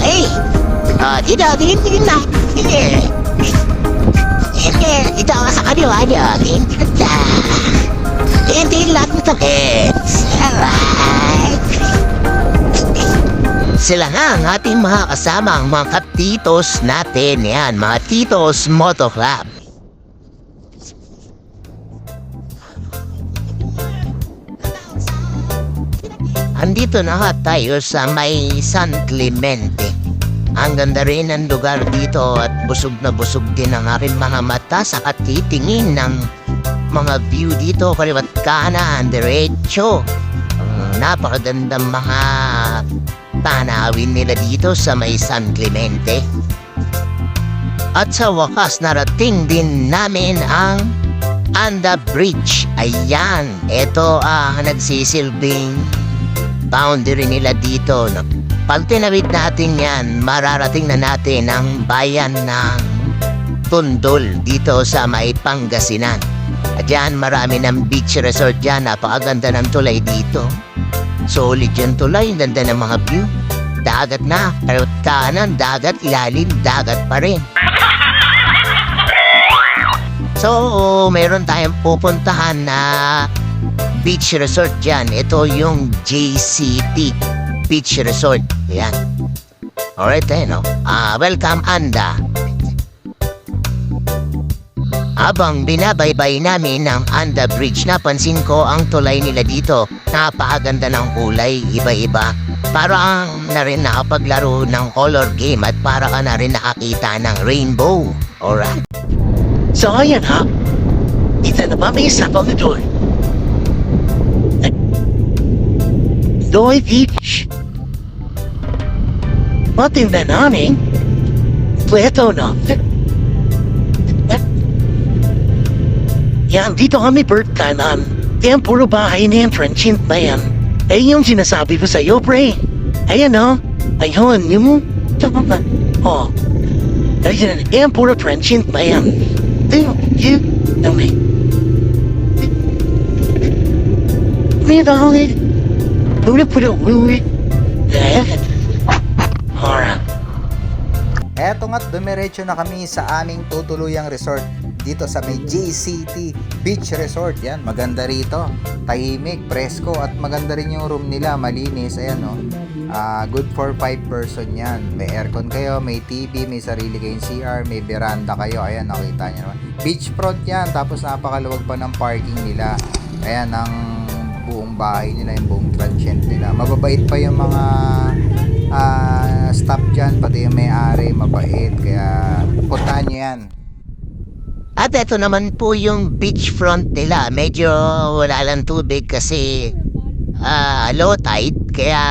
Okay. Dito, tingin na. Dito ako sa kaniwa niyo. Tingin lang ito, kids. Alright. Sila nga ang ating mga kasamang mga katitos natin. Yan, mga Titos Moto Club. Andito na nga tayo sa may San Clemente. Ang ganda rin ang lugar dito at busog na busog din ang aking mga mata sa katitingin ng mga view dito. Kaliwat kanan, diretso. Napakagandang mga tanawin nila dito sa may San Clemente. At sa wakas narating din namin ang Anda Bridge. Ayan, ito ang nagsisilbing boundary nila dito. Pag tinawid natin yan, mararating na natin ang bayan ng Tundol dito sa may Pangasinan. At yan, marami ng beach resort dyan. Napakaganda ng tulay dito. Solid yung tulay, ganda ng mga view. Dagat na, pero kanan, dagat, ilalim, dagat pa rin. So, meron tayong pupuntahan na beach resort dyan. Ito yung JCT Beach Resort. Yan. Alright, no? Welcome, Anda. Habang binabaybay namin ng Anda Bridge, napansin ko ang tulay nila dito. Napakaganda ng kulay, iba-iba. Parang na rin nakapaglaro ng color game at para ka na rin nakakita ng rainbow. Alright. So, ayan ha. Dito na ba may isa pang doon? Doy Beach. Matingnan namin. Pweto na. Yan, dito kami Bert kanan. Yan, puro bahay na yan, transient na yan. Eh, yung sinasabi ko sa'yo, pre. Ayan, oh. Ayun, yung... Oh. Ayan, yan, puro transient na yan. Eto nga't dumiretso na kami sa aming tutuluyang resort dito sa may JCT Beach Resort. Yan, maganda rito. Tahimik, presko at maganda rin yung room nila, malinis. Ayan no. Good for 5 person yan. May aircon kayo, may TV, may sarili kayong CR, may veranda kayo. Ayan, nakita nyo naman. Beachfront yan, tapos napakaluwag pa ng parking nila. Ayan, ang buong bahay nila, yung buong transient nila. Mababait pa yung mga staff dyan, pati yung may-ari, mabait. Kaya puntahan nyo yan. At ito naman po yung beachfront nila. Medyo wala lang tubig kasi low tide. Kaya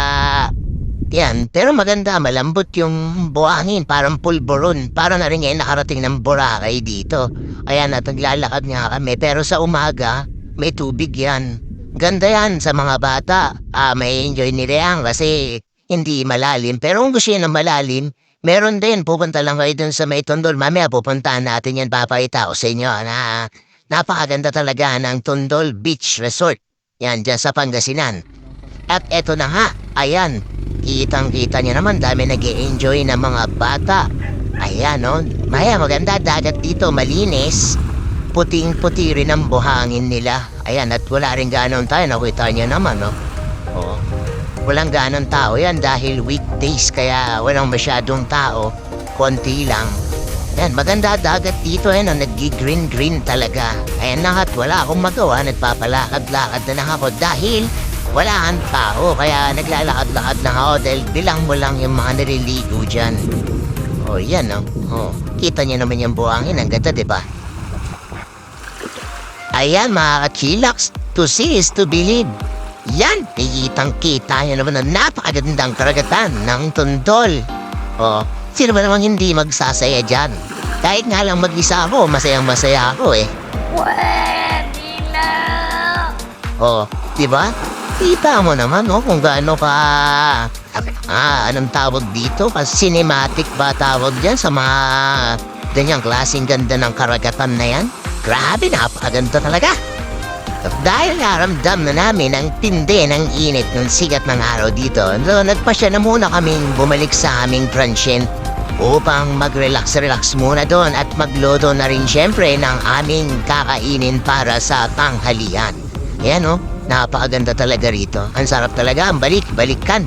yan. Pero maganda, malambot yung buhangin. Parang pulburon. Para na rin ngayon nakarating ng Boracay dito. Kaya naglalakad nga kami. Pero sa umaga, may tubig yan. Ganda yan sa mga bata. May enjoy nila yan kasi hindi malalim. Pero kung gusto yan ng malalim, meron din, pupunta lang kayo dun sa may Tundol. Mamaya pupuntahan natin yan, papakita ko sa inyo na napakaganda talaga ng Tundol Beach Resort. Yan, dyan sa Pangasinan. At eto na nga, ayan, kitang-kita nyo naman, dami nag-e-enjoy ng mga bata. Ayan, no? Maya, maganda, dagat dito, malinis. Puting-puti rin ang buhangin nila. Ayan, at wala rin ganon tayo, nakita nyo naman, no? Oo. Walang ganang tao yan dahil weekdays kaya walang masyadong tao, konti lang. Yan, maganda dagat dito yan, nag-green-green talaga. Ayan na at wala akong magawa, nagpapalakad-lakad na lang ako dahil wala ang tao. Kaya naglalakad-lakad na ako dahil bilang mo lang yung mga naliligo dyan. O yan o, kita niyo naman yung buhangin, ang ganda diba? Ayan mga ka-chillax, to see is to believe. Yan, kitang-kita nyo naman na napakagandang karagatan ng Tundol. O, sino ba namang hindi magsasaya dyan? Kahit nga lang mag-isa ako, masayang-masaya ako eh. Pwede na! O, diba? Kita mo naman kung gaano ka... anong tawag dito? Cinematic ba tawag dyan sa mga ganyang klaseng ganda ng karagatan na yan? Grabe, napakaganda talaga. Dahil naramdam na namin ang tindi ng init ng sikat ng araw dito, so nagpasya na muna kaming bumalik sa aming transient upang mag-relax muna doon at maglodo na rin syempre ng aming kakainin para sa tanghalian. Ayan o, napakaganda talaga rito. Ang sarap talaga, ang balikan.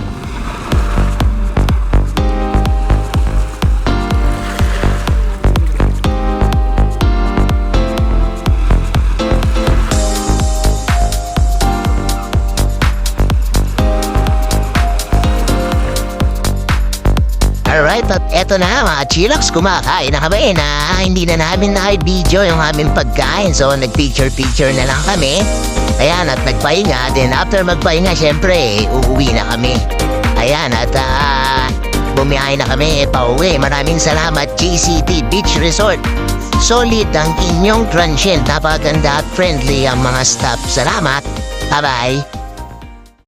Alright, at eto na mga chillax, kumakain na kami na hindi na namin na-video yung aming pagkain. So nag-picture na lang kami. Ayan, at nagpahinga. Then after magpahinga, syempre, uuwi na kami. Ayan, at bumiyahe na kami pauwi. Maraming salamat JCT Beach Resort. Solid ang inyong transient. Napaganda at friendly ang mga staff. Salamat. Bye-bye.